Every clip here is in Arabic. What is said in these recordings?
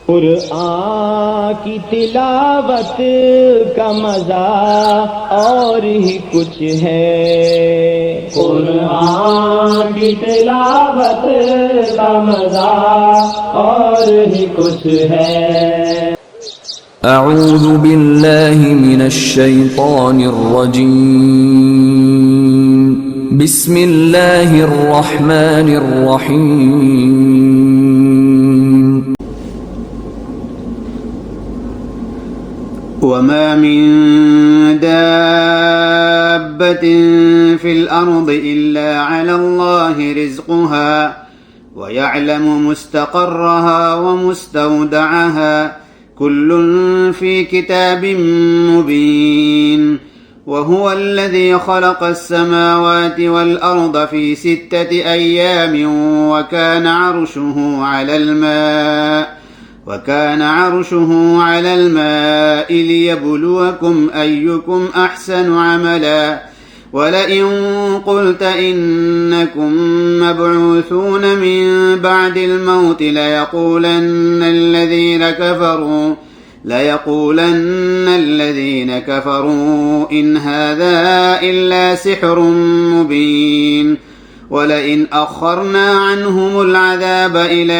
कुरान की तिलावत का मजा और ही कुछ है। कुरान की तिलावत का मजा और ही कुछ है। أعوذ بالله من الشيطان الرجيم. بسم الله الرحمن الرحيم. وما من دابة في الأرض إلا على الله رزقها ويعلم مستقرها ومستودعها كل في كتاب مبين. وهو الذي خلق السماوات والأرض في 6 أيام وكان عرشه على الماء ليبلوكم أيكم أحسن عملا. ولئن قلت إنكم مبعوثون من بعد الموت ليقولن الذين كفروا إن هذا إلا سحر مبين. ولئن أخرنا عنهم العذاب إلى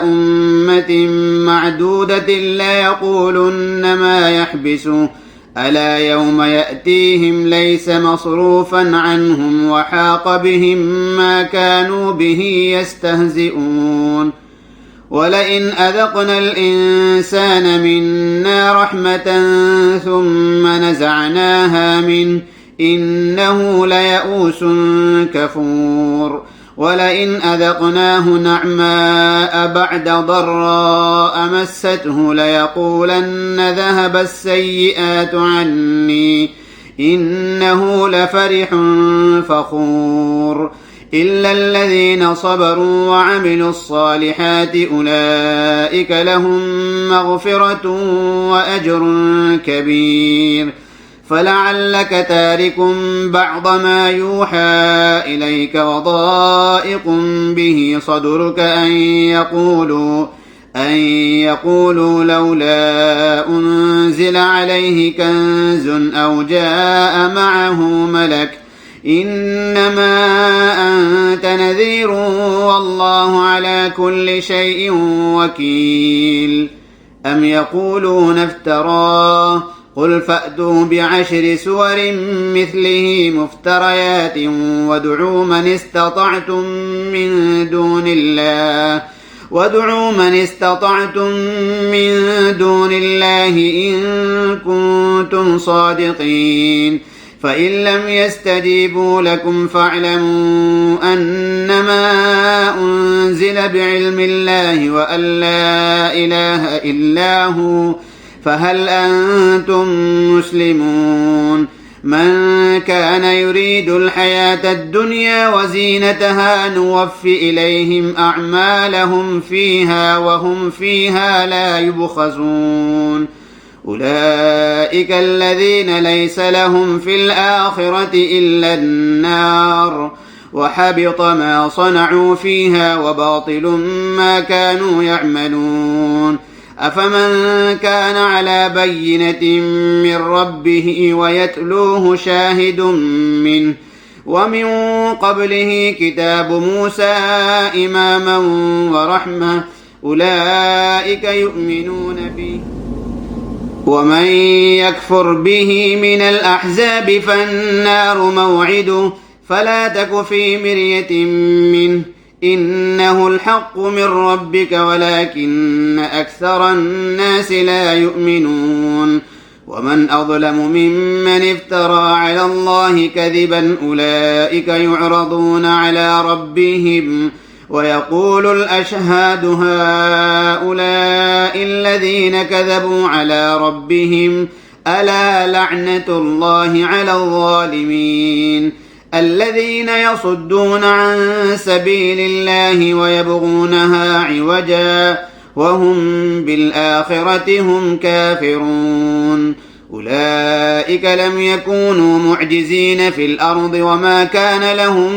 أمة معدودة ليقولن ما يحبسه ألا يوم يأتيهم ليس مصروفا عنهم وحاق بهم ما كانوا به يستهزئون. ولئن أذقنا الإنسان منا رحمة ثم نزعناها منه إنه ليئوس كفور. ولئن أذقناه نعماء بعد ضراء مسته ليقولن ذهب السيئات عني إنه لفرح فخور. إلا الذين صبروا وعملوا الصالحات أولئك لهم مغفرة وأجر كبير. فلعلك تارك بعض ما يوحى إليك وضائق به صدرك أن يقولوا لولا أنزل عليه كنز أو جاء معه ملك إنما أنت نذير والله على كل شيء وكيل. أم يقولون افتراه قل فأتوا بعشر سور مثله مفتريات وادعوا من استطعتم من دون الله إن كنتم صادقين. فإن لم يستجيبوا لكم فاعلموا أنما أنزل بعلم الله وأن لا إله إلا هو فهل أنتم مسلمون. من كان يريد الحياة الدنيا وزينتها نوفي إليهم أعمالهم فيها وهم فيها لا يبخسون. أولئك الذين ليس لهم في الآخرة إلا النار وحبط ما صنعوا فيها وباطل ما كانوا يعملون. أفمن كان على بينة من ربه ويتلوه شاهد منه ومن قبله كتاب موسى إماما ورحمة أولئك يؤمنون به. ومن يكفر به من الأحزاب فالنار موعده فلا تك في مرية منه إنه الحق من ربك ولكن أكثر الناس لا يؤمنون. ومن أظلم ممن افترى على الله كذبا أولئك يعرضون على ربهم ويقول الأشهاد هؤلاء الذين كذبوا على ربهم ألا لعنة الله على الظالمين. الذين يصدون عن سبيل الله ويبغونها عوجا وهم بالآخرة هم كافرون. أولئك لم يكونوا معجزين في الأرض وما كان لهم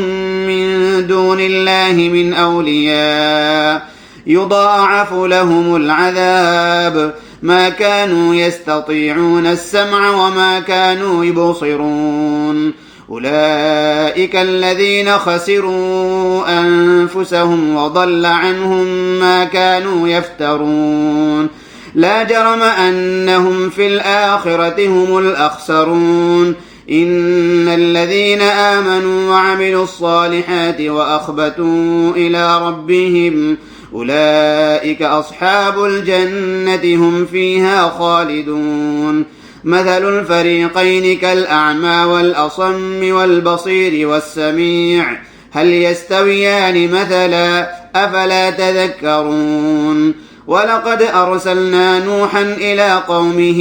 من دون الله من أولياء يضاعف لهم العذاب ما كانوا يستطيعون السمع وما كانوا يبصرون أولئك الذين خسروا أنفسهم وضل عنهم ما كانوا يفترون لا جرم أنهم في الآخرة هم الأخسرون إن الذين آمنوا وعملوا الصالحات وأخبتوا إلى ربهم أولئك أصحاب الجنة هم فيها خالدون مثل الفريقين كالأعمى والأصم والبصير والسميع هل يستويان مثلا أفلا تذكرون ولقد أرسلنا نوحا إلى قومه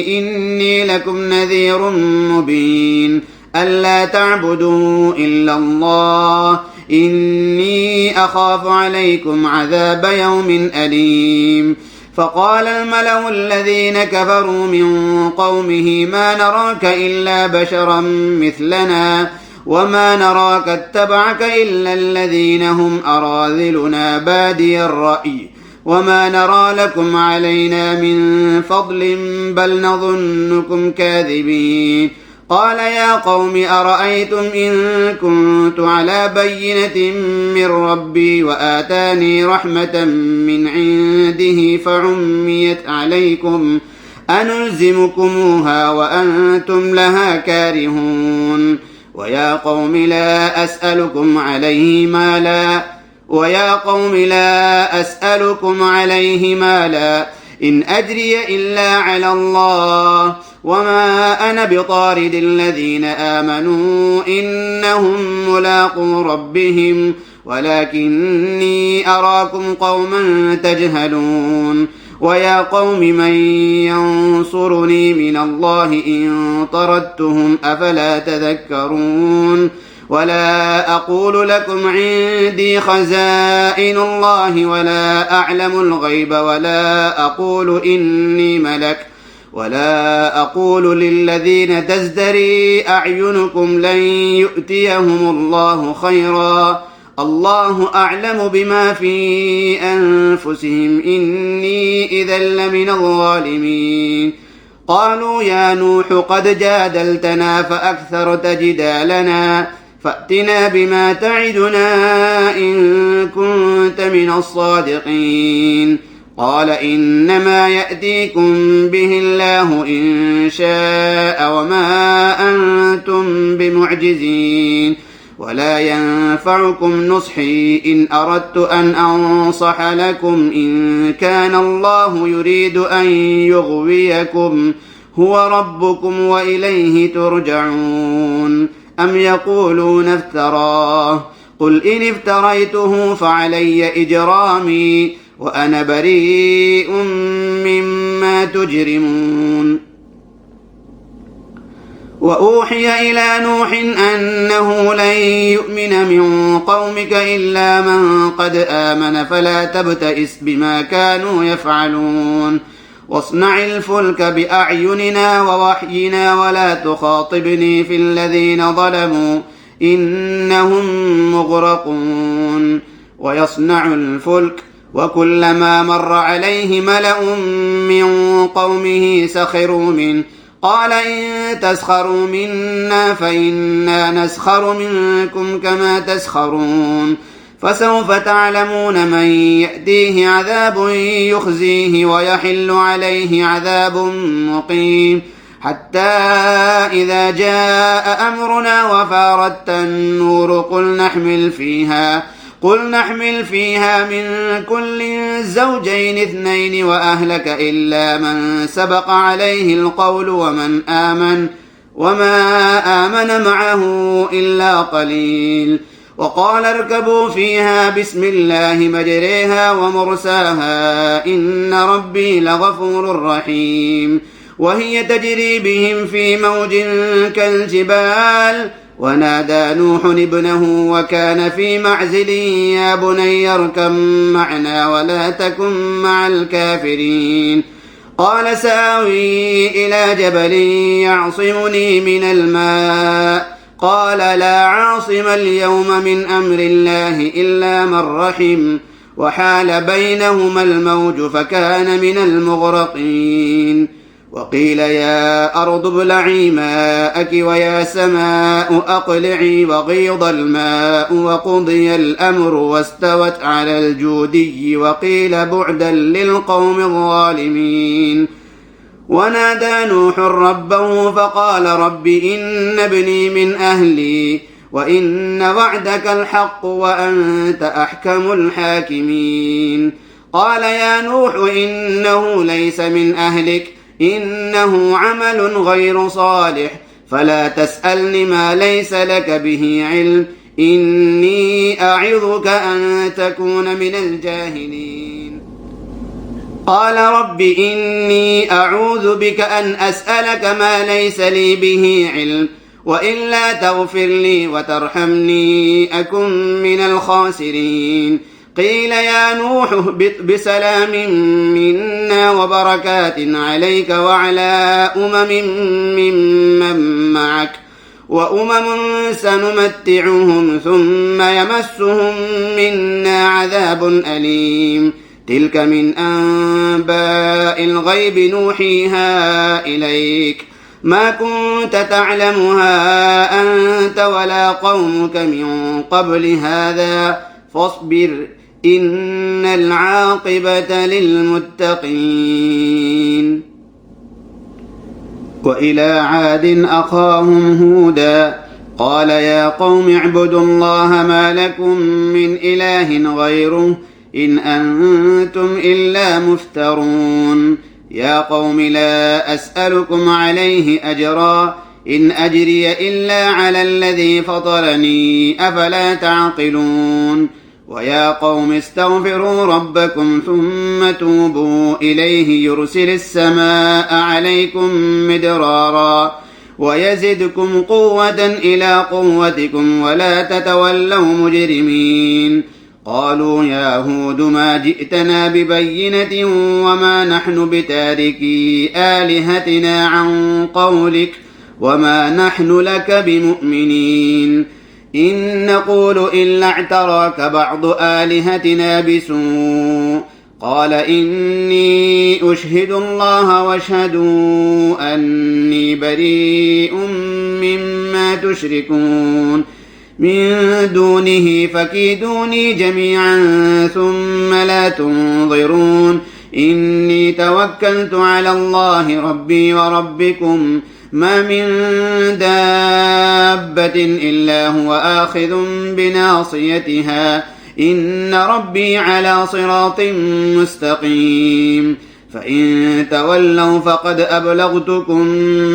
إني لكم نذير مبين ألا تعبدوا إلا الله إني أخاف عليكم عذاب يوم أليم فقال الملأ الذين كفروا من قومه ما نراك إلا بشرا مثلنا وما نراك اتبعك إلا الذين هم أراذلنا بادي الرأي وما نرى لكم علينا من فضل بل نظنكم كاذبين قال يا قوم أرأيتم إن كنت على بينة من ربي وآتاني رحمة من عنده فعميت عليكم أنلزمكموها وأنتم لها كارهون ويا قوم لا أسألكم عليه مالا إن أجري إلا على الله وما أنا بطارد الذين آمنوا إنهم ملاقو ربهم ولكني أراكم قوما تجهلون ويا قوم من ينصرني من الله إن طردتهم أفلا تذكرون ولا أقول لكم عندي خزائن الله ولا أعلم الغيب ولا أقول إني ملك ولا أقول للذين تزدري أعينكم لن يؤتيهم الله خيرا الله أعلم بما في أنفسهم إني إذا لمن الظالمين قالوا يا نوح قد جادلتنا فأكثرت جدالنا فأتنا بما تعدنا إن كنت من الصادقين قال إنما يأتيكم به الله إن شاء وما أنتم بمعجزين ولا ينفعكم نصحي إن أردت أن أنصح لكم إن كان الله يريد أن يغويكم هو ربكم وإليه ترجعون أم يقولون افتراه قل إن افتريته فعلي إجرامي وأنا بريء مما تجرمون وأوحي إلى نوح أنه لن يؤمن من قومك إلا من قد آمن فلا تبتئس بما كانوا يفعلون واصنع الفلك بأعيننا ووحينا ولا تخاطبني في الذين ظلموا إنهم مغرقون ويصنع الفلك وكلما مر عليه ملأ من قومه سخروا منه قال إن تسخروا منا فإنا نسخر منكم كما تسخرون فسوف تعلمون من يأتيه عذاب يخزيه ويحل عليه عذاب مقيم حتى إذا جاء أمرنا وفارت النور قل نحمل فيها من كل زوجين اثنين وأهلك إلا من سبق عليه القول وما آمن معه إلا قليل وقال اركبوا فيها بسم الله مجريها ومرساها إن ربي لغفور رحيم وهي تجري بهم في موج كالجبال ونادى نوح ابنه وكان في معزل يا بني اركب معنا ولا تكن مع الكافرين قال سآوي إلى جبل يعصمني من الماء قال لا عاصم اليوم من أمر الله إلا من رحم وحال بينهما الموج فكان من المغرقين. وقيل يا أرض ابلعي ماءك ويا سماء أقلعي وغيض الماء وقضي الأمر واستوت على الجودي وقيل بعدا للقوم الظالمين. ونادى نوح ربه فقال رب إن ابني من أهلي وإن وعدك الحق وأنت أحكم الحاكمين. قال يا نوح إنه ليس من أهلك إنه عمل غير صالح فلا تسألني ما ليس لك به علم إني أعظك أن تكون من الجاهلين. قال رب إني أعوذ بك أن أسألك ما ليس لي به علم وإلا تغفر لي وترحمني أكن من الخاسرين. قيل يا نوح اهبط بسلام منا وبركات عليك وعلى ممن معك وأمم سنمتعهم ثم يمسهم منا عذاب أليم. تلك من أنباء الغيب نوحيها إليك ما كنت تعلمها أنت ولا قومك من قبل هذا فاصبر إن العاقبة للمتقين. وإلى عاد أخاهم هودا قال يا قوم اعبدوا الله ما لكم من إله غيره إن أنتم إلا مفترون. يا قوم لا أسألكم عليه أجرا إن أجري إلا على الذي فطرني أفلا تعقلون. ويا قوم استغفروا ربكم ثم توبوا إليه يرسل السماء عليكم مدرارا ويزدكم قوة إلى قوتكم ولا تتولوا مجرمين. قالوا يا هود ما جئتنا ببينة وما نحن بتاركي آلهتنا عن قولك وما نحن لك بمؤمنين إن نقول إلا اعتراك بعض آلهتنا بسوء. قال إني أشهد الله واشهدوا أني بريء مما تشركون من دونه فكيدوني جميعا ثم لا تنظرون. إني توكلت على الله ربي وربكم ما من دابة إلا هو آخذ بناصيتها إن ربي على صراط مستقيم. فإن تولوا فقد أبلغتكم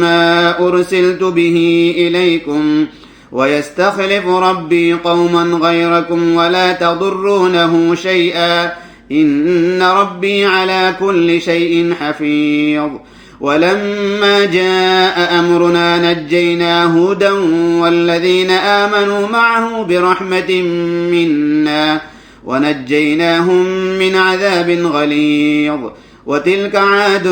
ما أرسلت به إليكم ويستخلف ربي قوما غيركم ولا تضرونه شيئا إن ربي على كل شيء حفيظ. ولما جاء أمرنا نجينا هودا والذين آمنوا معه برحمة منا ونجيناهم من عذاب غليظ. وتلك عاد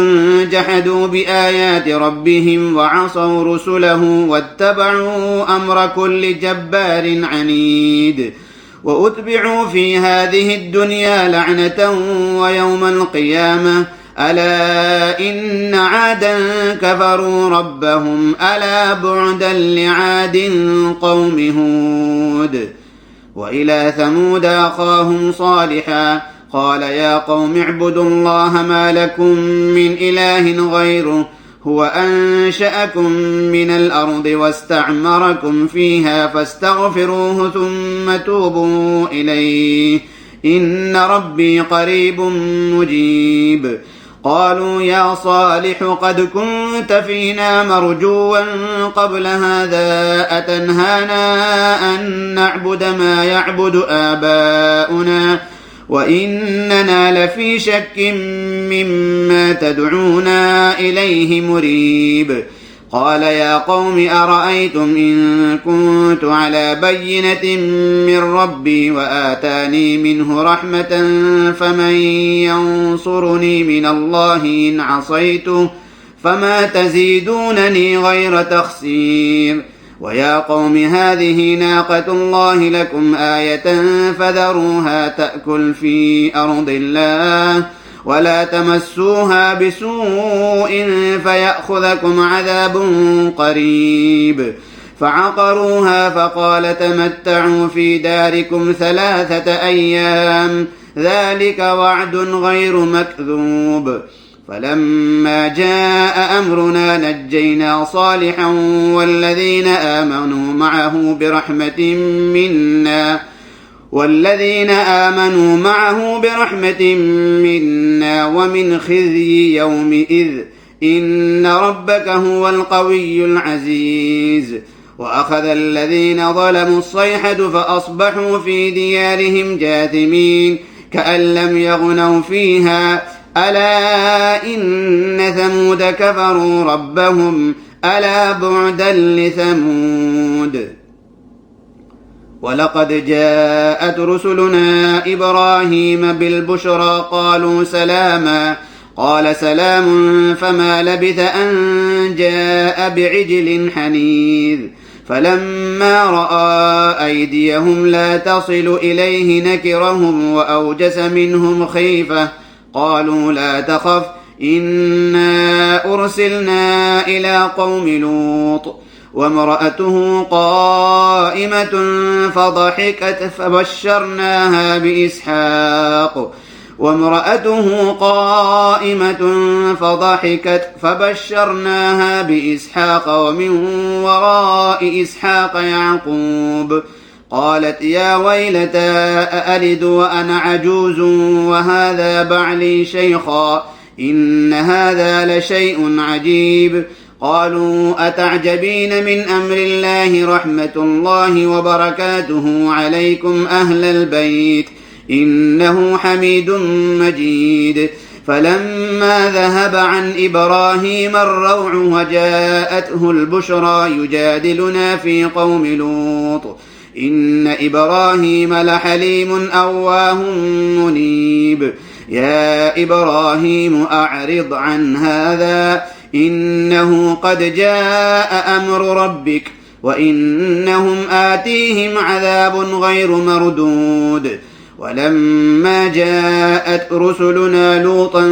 جحدوا بآيات ربهم وعصوا رسله واتبعوا أمر كل جبار عنيد. وأتبعوا في هذه الدنيا لعنة ويوم القيامة ألا إن عادا كفروا ربهم ألا بعدا لعاد قوم هود. وإلى ثمود أخاهم صالحا قال يا قوم اعبدوا الله ما لكم من إله غيره هو أنشأكم من الأرض واستعمركم فيها فاستغفروه ثم توبوا إليه إن ربي قريب مجيب. قالوا يا صالح قد كنت فينا مرجوا قبل هذا أتنهانا أن نعبد ما يعبد آباؤنا وإننا لفي شك مما تدعونا إليه مريب. قال يا قوم أرأيتم إن كنت على بينة من ربي وآتاني منه رحمة فمن ينصرني من الله إن عصيته فما تزيدونني غير تخسير. ويا قوم هذه ناقة الله لكم آية فذروها تأكل في أرض الله ولا تمسوها بسوء فيأخذكم عذاب قريب. فعقروها فقال تمتعوا في داركم 3 أيام ذلك وعد غير مكذوب. فلما جاء أمرنا نجينا صالحا والذين آمنوا معه برحمة منا ومن خزي يومئذ إن ربك هو القوي العزيز. وأخذ الذين ظلموا الصيحة فأصبحوا في ديارهم جاثمين كأن لم يغنوا فيها ألا إن ثمود كفروا ربهم ألا بعدا لثمود. ولقد جاءت رسلنا إبراهيم بالبشرى قالوا سلاما قال سلام فما لبث أن جاء بعجل حنيذ. فلما رأى أيديهم لا تصل إليه نكرهم وأوجس منهم خيفة قالوا لا تخف إنا أرسلنا إلى قوم لوط وامرأته قائمة فضحكت فبشرناها بإسحاق ومن وراء إسحاق يعقوب. قالت يا ويلتى أألد وأنا عجوز وهذا بعلي شيخا إن هذا لشيء عجيب. قالوا أتعجبين من أمر الله رحمة الله وبركاته عليكم أهل البيت إنه حميد مجيد. فلما ذهب عن إبراهيم الروع وجاءته البشرى يجادلنا في قوم لوط إن إبراهيم لحليم أواه منيب. يا إبراهيم أعرض عن هذا إنه قد جاء أمر ربك وإنهم آتيهم عذاب غير مردود. ولما جاءت رسلنا لوطا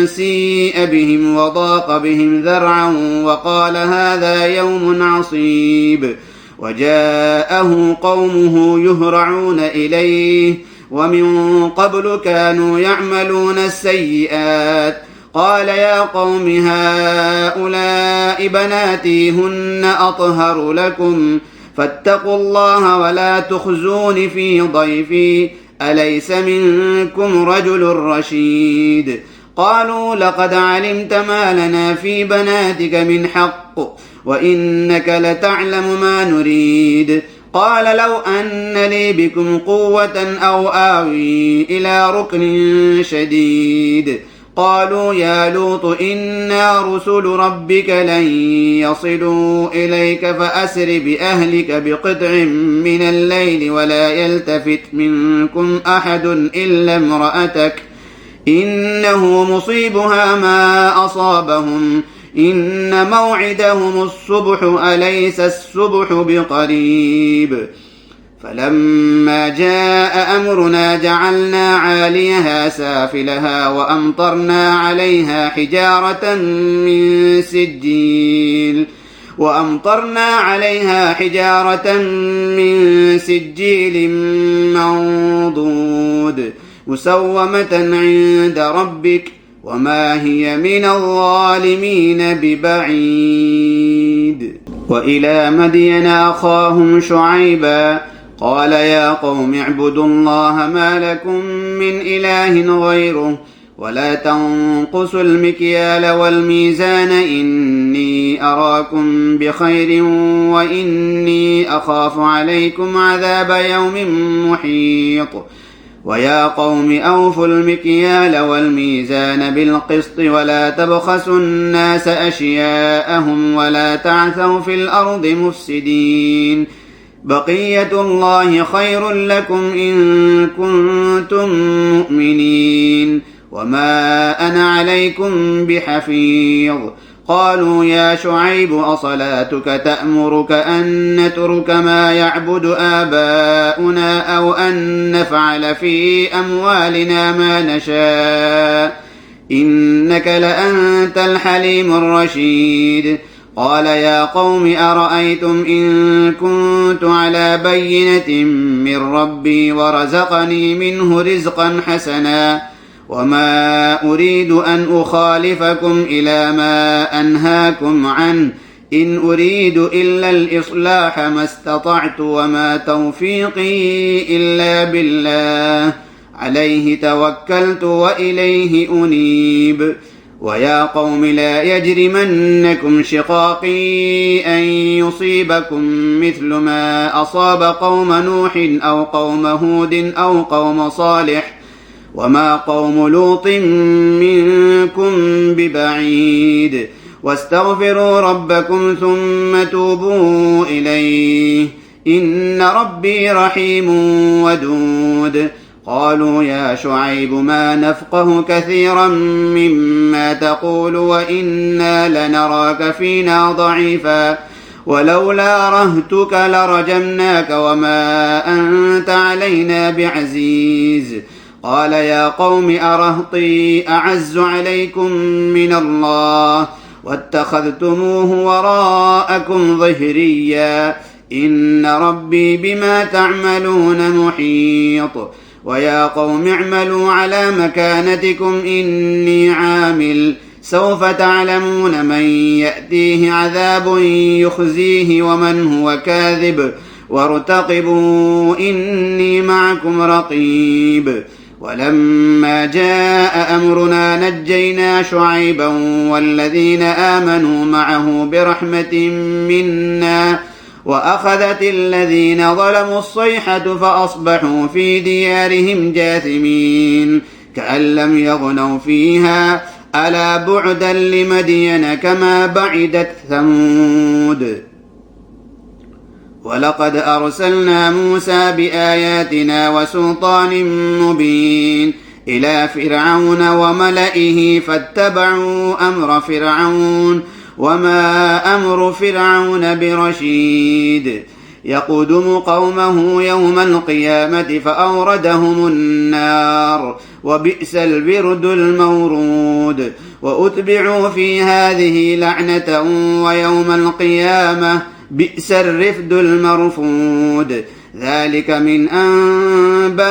سيء بهم وضاق بهم ذرعا وقال هذا يوم عصيب. وجاءه قومه يهرعون إليه ومن قبل كانوا يعملون السيئات. قال يا قوم هؤلاء بناتي هن أطهر لكم فاتقوا الله ولا تخزون في ضيفي أليس منكم رجل رشيد. قالوا لقد علمت ما لنا في بناتك من حق وإنك لتعلم ما نريد. قال لو أن لي بكم قوة أو آوي إلى ركن شديد. قالوا يا لوط إنا رسل ربك لن يصلوا إليك فأسر بأهلك بقطع من الليل ولا يلتفت منكم أحد إلا امرأتك إنه مصيبها ما أصابهم إن موعدهم الصبح أليس الصبح بقريب. فلما جاء أمرنا جعلنا عاليها سافلها وأمطرنا عليها حجارة من سجيل منضود مسومة عند ربك وما هي من الظالمين ببعيد. وإلى مدين أخاهم شعيبا قال يا قوم اعبدوا الله ما لكم من إله غيره ولا تنقصوا المكيال والميزان إني أراكم بخير وإني أخاف عليكم عذاب يوم محيط. ويا قوم أوفوا المكيال والميزان بالقسط ولا تبخسوا الناس أشياءهم ولا تعثوا في الأرض مفسدين. بقية الله خير لكم إن كنتم مؤمنين وما أنا عليكم بحفيظ. قالوا يا شعيب أصلاتك تأمرك أن نترك ما يعبد آباؤنا أو أن نفعل في أموالنا ما نشاء إنك لأنت الحليم الرشيد. قال يا قوم أرأيتم إن كنت على بينة من ربي ورزقني منه رزقا حسنا وما أريد أن أخالفكم إلى ما أنهاكم عنه إن أريد إلا الإصلاح ما استطعت وما توفيقي إلا بالله عليه توكلت وإليه أنيب. ويا قوم لا يجرمنكم شقاقي أن يصيبكم مثل ما أصاب قوم نوح أو قوم هود أو قوم صالح وما قوم لوط منكم ببعيد واستغفروا ربكم ثم توبوا إليه إن ربي رحيم ودود. قالوا يا شعيب ما نفقه كثيرا مما تقول وإنا لنراك فينا ضعيفا ولولا رهتك لرجمناك وما أنت علينا بعزيز. قال يا قوم أرهطي أعز عليكم من الله واتخذتموه وراءكم ظهريا إن ربي بما تعملون محيط. ويا قوم اعملوا على مكانتكم إني عامل سوف تعلمون من يأتيه عذاب يخزيه ومن هو كاذب وارتقبوا إني معكم رقيب. ولما جاء أمرنا نجينا شعيبا والذين آمنوا معه برحمة منا وأخذت الذين ظلموا الصيحة فأصبحوا في ديارهم جاثمين كأن لم يغنوا فيها ألا بعدا لمدين كما بعدت ثمود. ولقد أرسلنا موسى بآياتنا وسلطان مبين إلى فرعون وملئه فاتبعوا أمر فرعون وما أمر فرعون برشيد. يقدم قومه يوم القيامة فأوردهم النار وبئس البرد المورود. وأتبعوا في هذه لعنة ويوم القيامة بئس الرفد المرفود. ذلك من أنباء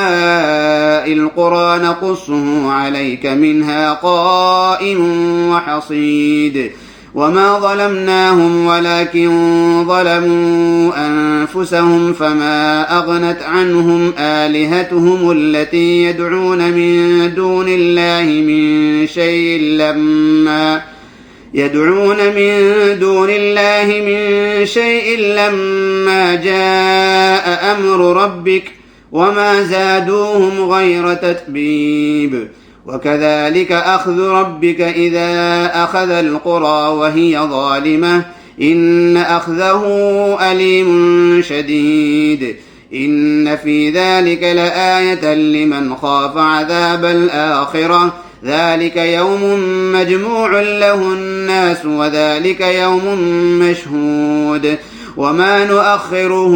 القرى نقصه عليك منها قائم وحصيد. وما ظلمناهم ولكن ظلموا أنفسهم فما أغنت عنهم آلهتهم التي يدعون من دون الله من شيء لما جاء أمر ربك وما زادوهم غير تتبيب. وكذلك أخذ ربك إذا أخذ القرى وهي ظالمة إن أخذه أليم شديد. إن في ذلك لآية لمن خاف عذاب الآخرة ذلك يوم مجموع له الناس وذلك يوم مشهود. وما نؤخره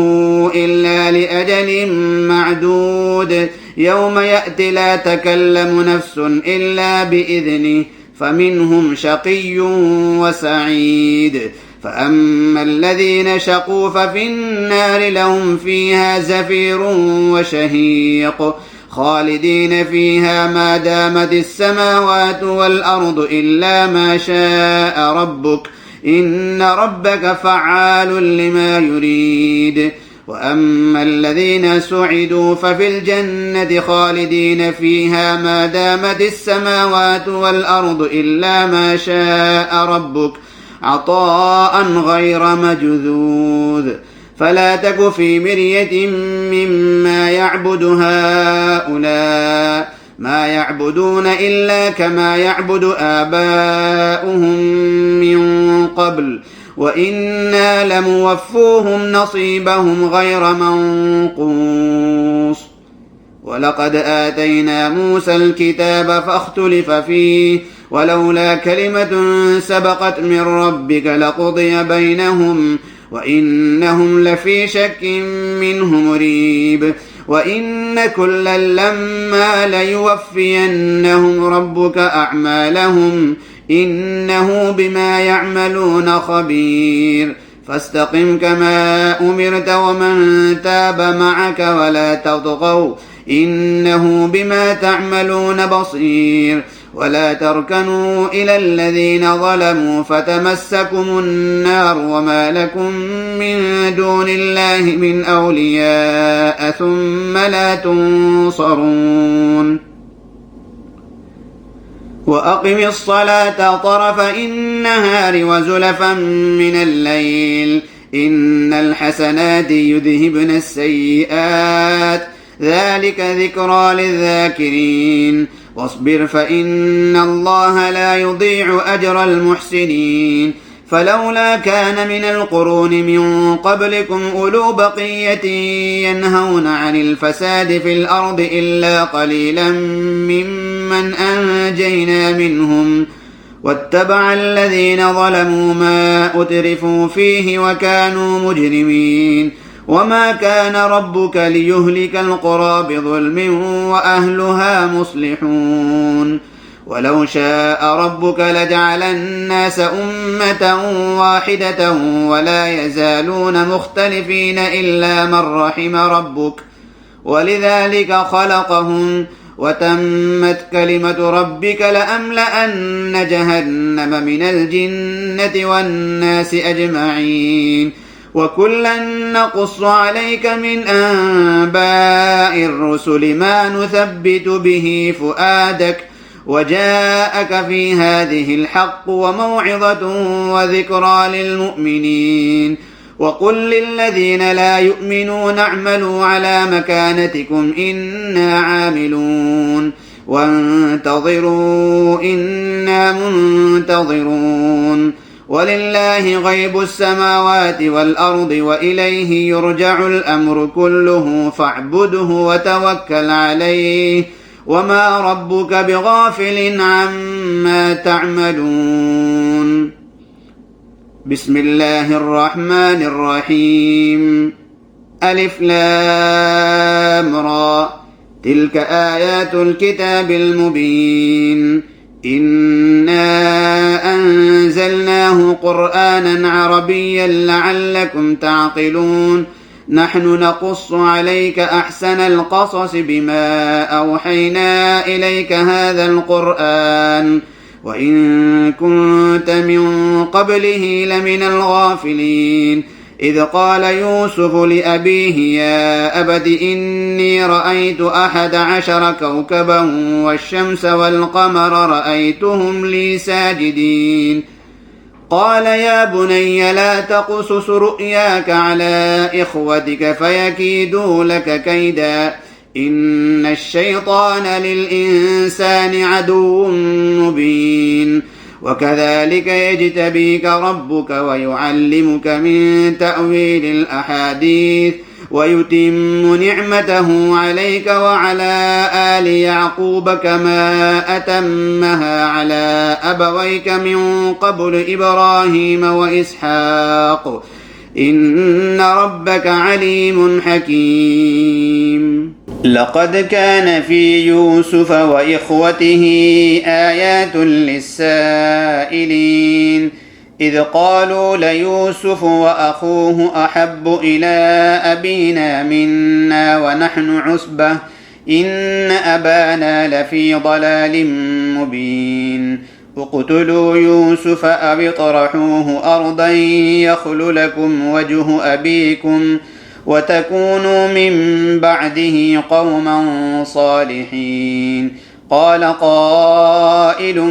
إلا لأجل معدود يوم يأتي لا تكلم نفس إلا بإذنه فمنهم شقي وسعيد. فأما الذين شقوا ففي النار لهم فيها زفير وشهيق خالدين فيها ما دامت السماوات والأرض إلا ما شاء ربك إن ربك فعال لما يريد. وأما الذين سعدوا ففي الجنة خالدين فيها ما دامت السماوات والأرض إلا ما شاء ربك عطاء غير مجذوذ. فلا تك في مرية مما يعبد هؤلاء ما يعبدون إلا كما يعبد آباؤهم من قبل وإنا لموفوهم نصيبهم غير منقوص. ولقد آتينا موسى الكتاب فاختلف فيه ولولا كلمة سبقت من ربك لقضي بينهم وإنهم لفي شك منه مريب وإن كلا لما ليوفينهم ربك أعمالهم إنه بما يعملون خبير فاستقم كما أمرت ومن تاب معك ولا تطغوا إنه بما تعملون بصير ولا تركنوا إلى الذين ظلموا فتمسكم النار وما لكم من دون الله من أولياء ثم لا تنصرون وأقم الصلاة طرفي النهار وزلفا من الليل إن الحسنات يذهبن السيئات ذلك ذكرى للذاكرين واصبر فإن الله لا يضيع أجر المحسنين فلولا كان من القرون من قبلكم أولو بقية ينهون عن الفساد في الأرض إلا قليلا ممن أنجينا منهم واتبع الذين ظلموا ما أترفوا فيه وكانوا مجرمين وما كان ربك ليهلك القرى بظلم وأهلها مصلحون ولو شاء ربك لجعل الناس أمة واحدة ولا يزالون مختلفين إلا من رحم ربك ولذلك خلقهم وتمت كلمة ربك لأملأن جهنم من الجنة والناس أجمعين وكلا نقص عليك من أنباء الرسل ما نثبت به فؤادك وجاءك في هذه الحق وموعظة وذكرى للمؤمنين وقل للذين لا يؤمنون اعملوا على مكانتكم إنا عاملون وانتظروا إنا منتظرون ولله غيب السماوات والأرض وإليه يرجع الأمر كله فاعبده وتوكل عليه وما ربك بغافل عما تعملون بسم الله الرحمن الرحيم ألف لام را تلك آيات الكتاب المبين إنا أنزلناه قرآنا عربيا لعلكم تعقلون نحن نقص عليك أحسن القصص بما أوحينا إليك هذا القرآن وإن كنت من قبله لمن الغافلين إذ قال يوسف لأبيه يا أبت إني رأيت 11 كوكبا والشمس والقمر رأيتهم لي ساجدين قال يا بني لا تقصص رؤياك على إخوتك فيكيدوا لك كيدا إن الشيطان للإنسان عدو مبين وكذلك يجتبيك ربك ويعلمك من تأويل الأحاديث ويتم نعمته عليك وعلى آل يعقوب كما أتمها على أبويك من قبل إبراهيم وإسحاق إن ربك عليم حكيم لقد كان في يوسف وإخوته آيات للسائلين إذ قالوا ليوسف وأخوه أحب إلى أبينا منا ونحن عصبة إن أبانا لفي ضلال مبين اقتلوا يوسف أو اطرحوه أرضا يخل لكم وجه أبيكم وتكونوا من بعده قوما صالحين قال قائل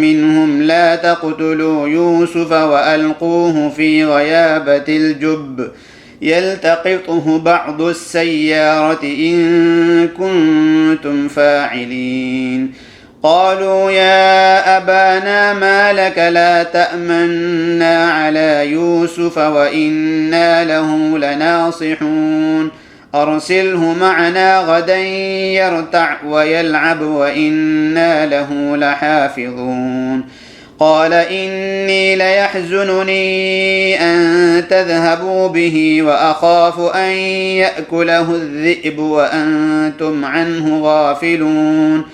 منهم لا تقتلوا يوسف وألقوه في غيابة الجب يلتقطه بعض السيارة إن كنتم فاعلين قالوا يا أبانا ما لك لا تأمنا على يوسف وإنا له لناصحون أرسله معنا غدا يرتع ويلعب وإنا له لحافظون قال إني ليحزنني أن تذهبوا به وأخاف أن يأكله الذئب وأنتم عنه غافلون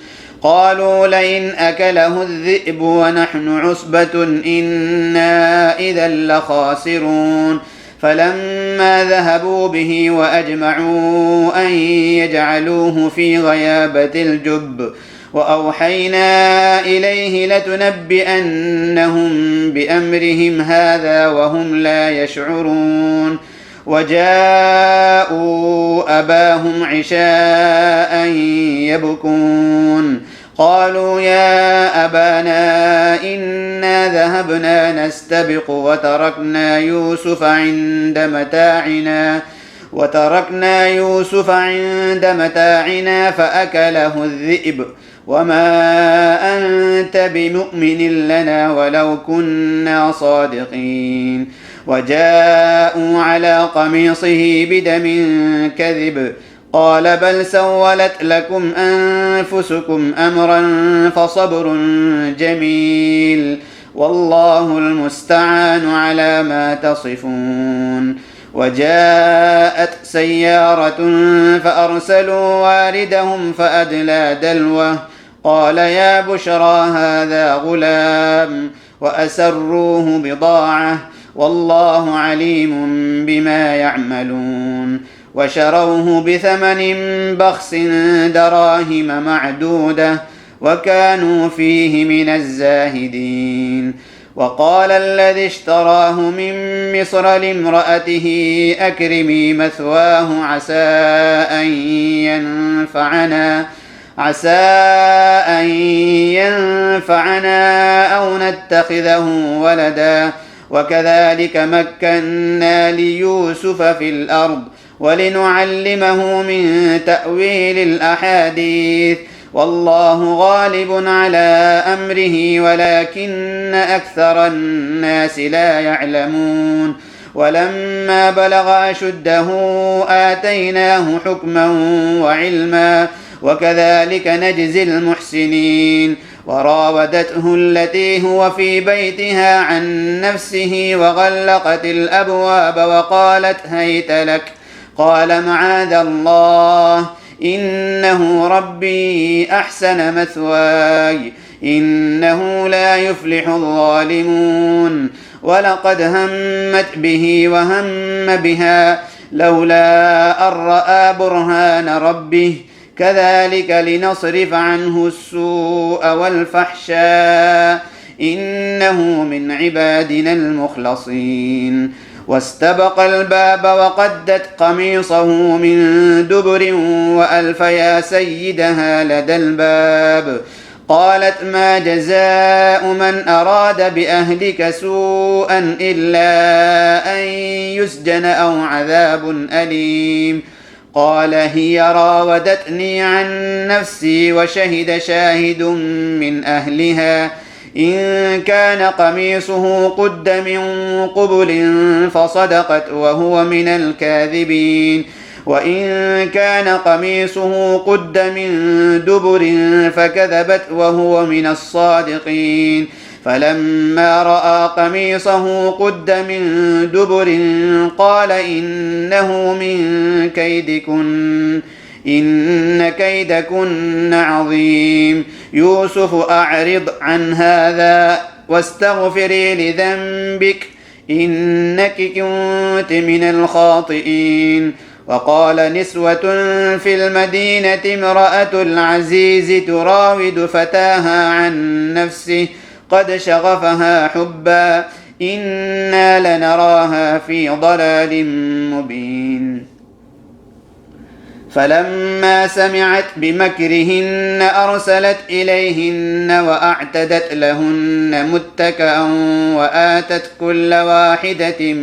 قالوا لئن أكله الذئب ونحن عصبة إنا إذا لخاسرون فلما ذهبوا به وأجمعوا أن يجعلوه في غيابة الجب وأوحينا إليه لتنبئنهم بأمرهم هذا وهم لا يشعرون وجاءوا أباهم عشاء يبكون قالوا يا أبانا إنا ذهبنا نستبق وتركنا يوسف عند متاعنا فأكله الذئب وما أنت بمؤمن لنا ولو كنا صادقين وجاءوا على قميصه بدم كذب قال بل سولت لكم أنفسكم أمرا فصبر جميل والله المستعان على ما تصفون وجاءت سيارة فأرسلوا واردهم فأدلى دلوه قال يا بشرى هذا غلام وأسروه بضاعة والله عليم بما يعملون وشروه بثمن بخس دراهم معدودة وكانوا فيه من الزاهدين وقال الذي اشتراه من مصر لامرأته أكرمي مثواه عسى أن ينفعنا أو نتخذه ولدا وكذلك مكنا ليوسف في الأرض ولنعلمه من تأويل الأحاديث والله غالب على أمره ولكن أكثر الناس لا يعلمون ولما بلغ أشده آتيناه حكما وعلما وكذلك نجزي المحسنين وراودته التي هو في بيتها عن نفسه وغلقت الأبواب وقالت هيت لك قال معاذ الله إنه ربي أحسن مثواي إنه لا يفلح الظالمون ولقد همت به وهم بها لولا أن رأى برهان ربه كذلك لنصرف عنه السوء والفحشاء إنه من عبادنا المخلصين واستبق الباب وقدت قميصه من دبر وألف يا سيدها لدى الباب قالت ما جزاء من أراد بأهلك سوءا إلا أن يسجن أو عذاب أليم قال هي راودتني عن نفسي وشهد شاهد من أهلها إن كان قميصه قد من قبل فصدقت وهو من الكاذبين وإن كان قميصه قد من دبر فكذبت وهو من الصادقين فلما رأى قميصه قد من دبر قال إنه من كيدكن إن كيدكن عظيم يوسف أعرض عن هذا واستغفري لذنبك إنك كنت من الخاطئين وقال نسوة في المدينة امرأة العزيز تراود فتاها عن نفسه قد شغفها حبا إنا لنراها في ضلال مبين فلما سمعت بمكرهن أرسلت إليهن وأعتدت لهن متكأ وآتت كل واحدة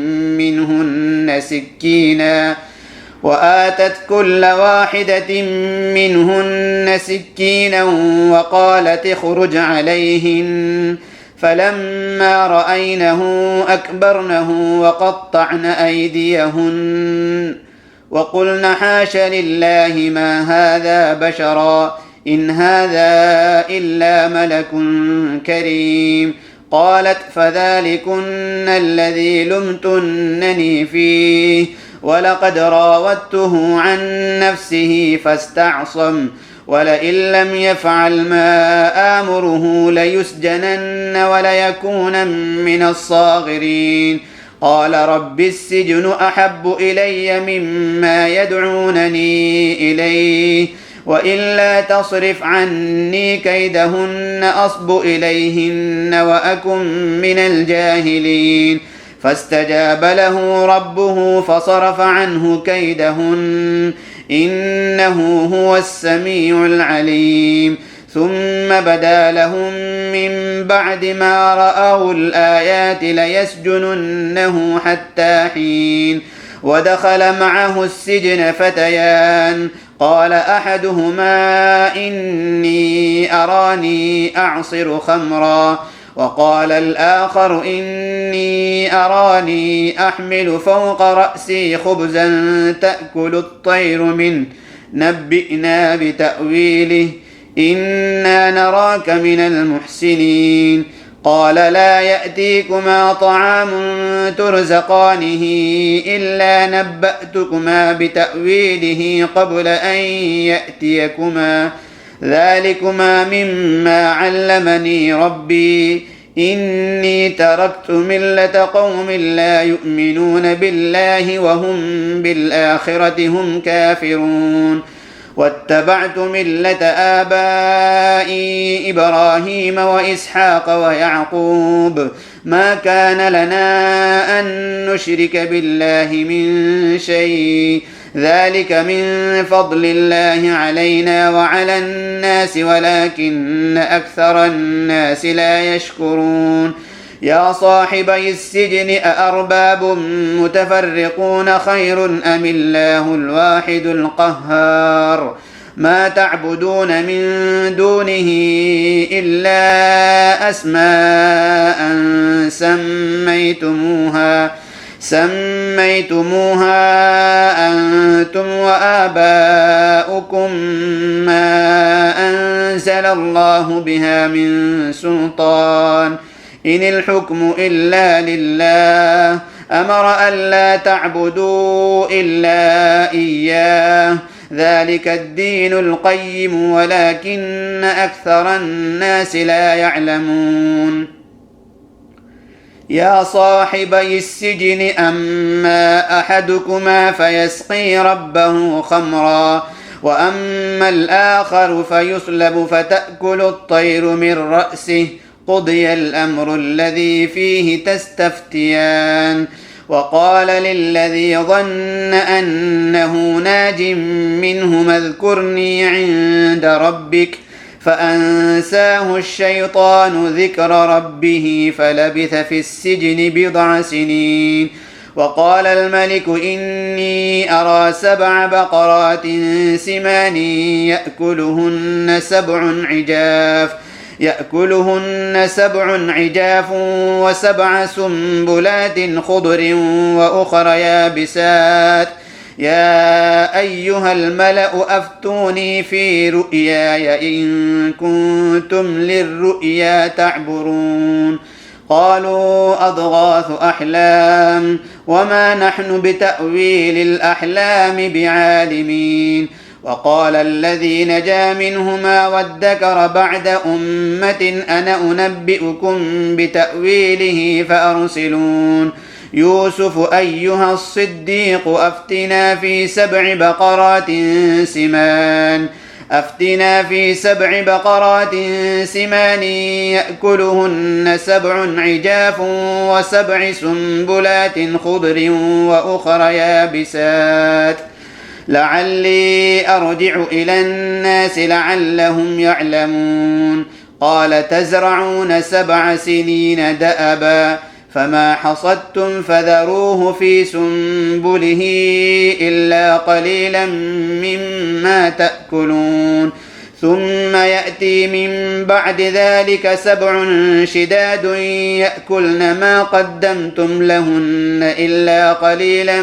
منهن سكينا وقالت اخرج عليهن فلما رأينه أكبرنه وقلن حاش لله ما هذا بشرا إن هذا إلا ملك كريم. قالت فذلكن الذي لمتنني فيه ولقد راودته عن نفسه فاستعصم ولئن لم يفعل ما آمره ليسجنن وليكون من الصاغرين. قال رب السجن أحب إلي مما يدعونني إليه وإلا تصرف عني كيدهن أصب إليهن وأكن من الجاهلين. فاستجاب له ربه فصرف عنه كيدهن إنه هو السميع العليم. ثم بدا لهم من بعد ما رأوا الآيات ليسجننه حتى حين. ودخل معه السجن فتيان قال أحدهما إني أراني أعصر خمرا وقال الآخر إني أراني أحمل فوق رأسي خبزا تأكل الطير منه نبئنا بتأويله إنا نراك من المحسنين. قال لا يأتيكما طعام ترزقانه إلا نبأتكما بتأويله قبل أن يأتيكما ذلكما مما علمني ربي إني تركت ملة قوم لا يؤمنون بالله وهم بالآخرة هم كافرون واتبعت ملة آبائي إبراهيم وإسحاق ويعقوب ما كان لنا أن نشرك بالله من شيء ذلك من فضل الله علينا وعلى الناس ولكن أكثر الناس لا يشكرون. يا صاحبي السجن أأرباب متفرقون خير أم الله الواحد القهار. ما تعبدون من دونه إلا أسماء سميتموها أنتم وآباؤكم ما أنزل الله بها من سلطان إن الحكم إلا لله أمر ألا تعبدوا إلا إياه ذلك الدين القيم ولكن أكثر الناس لا يعلمون. يا صاحبي السجن أما أحدكما فيسقي ربه خمرا وأما الآخر فيصلب فتأكل الطير من رأسه قضي الأمر الذي فيه تستفتيان. وقال للذي ظن أنه ناج منهما اذكرني عند ربك فأنساه الشيطان ذكر ربه فلبث في السجن بضع سنين. وقال الملك إني أرى 7 بقرات سمان يأكلهن 7 عجاف و7 سنبلات خضر وأخر يابسات يا أيها الملأ أفتوني في رؤياي إن كنتم للرؤيا تعبرون. قالوا أضغاث أحلام وما نحن بتأويل الأحلام بعالمين. وقال الذي نجا منهما وادكر بعد أمة أنا أنبئكم بتأويله فأرسلون. يوسف أيها الصديق أفتنا في 7 بقرات سمان يأكلهن 7 عجاف و7 سنبلات خضر وأخر يابسات لعلي أرجع إلى الناس لعلهم يعلمون. قال تزرعون 7 سنين دأبا فما حصدتم فذروه في سنبله إلا قليلا مما تأكلون ثم يأتي من بعد ذلك 7 شداد يأكلن ما قدمتم لهن إلا قليلا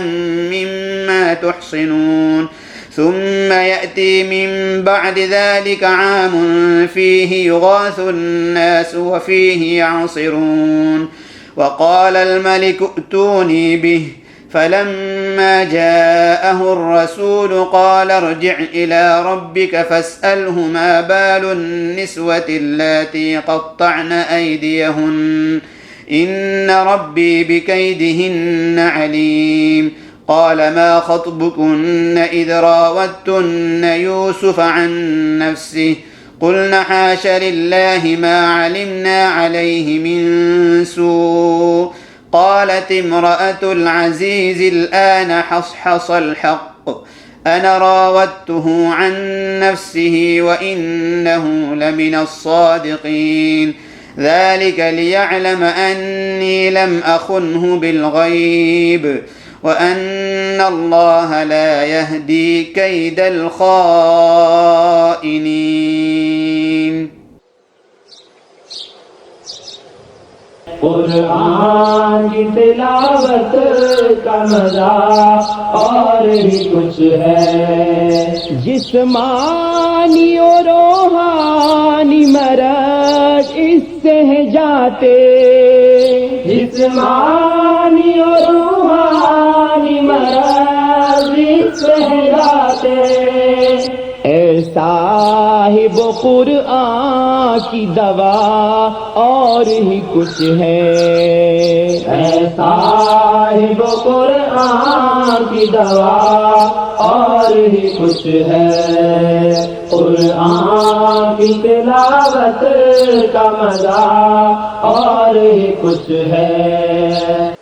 مما تحصنون ثم يأتي من بعد ذلك عام فيه يغاث الناس وفيه يعصرون وقال الملك ائتوني به فلما جاءه الرسول قال ارجع إلى ربك فاسأله ما بال النسوة اللاتي قطعن أيديهن إن ربي بكيدهن عليم قال ما خطبكن إذ راوتن يوسف عن نفسه قلن حاش لله ما علمنا عليه من سوء قالت امرأة العزيز الآن حصحص الحق أنا راودته عن نفسه وإنه لمن الصادقين ذلك ليعلم أني لم أخنه بالغيب وأن الله لا يهدي كيد الخائنين कुरान की तिलावत का मजा और ही कुछ है जिस्मानी और रूहानी मरज इससे है जाते जिस्मानी और रूहानी मरज इससे है जाते साहिब कुरान की दवा और ही कुछ है साहिब कुरान की दवा और ही कुछ है कुरान की तिलावत का मजा और ही कुछ है।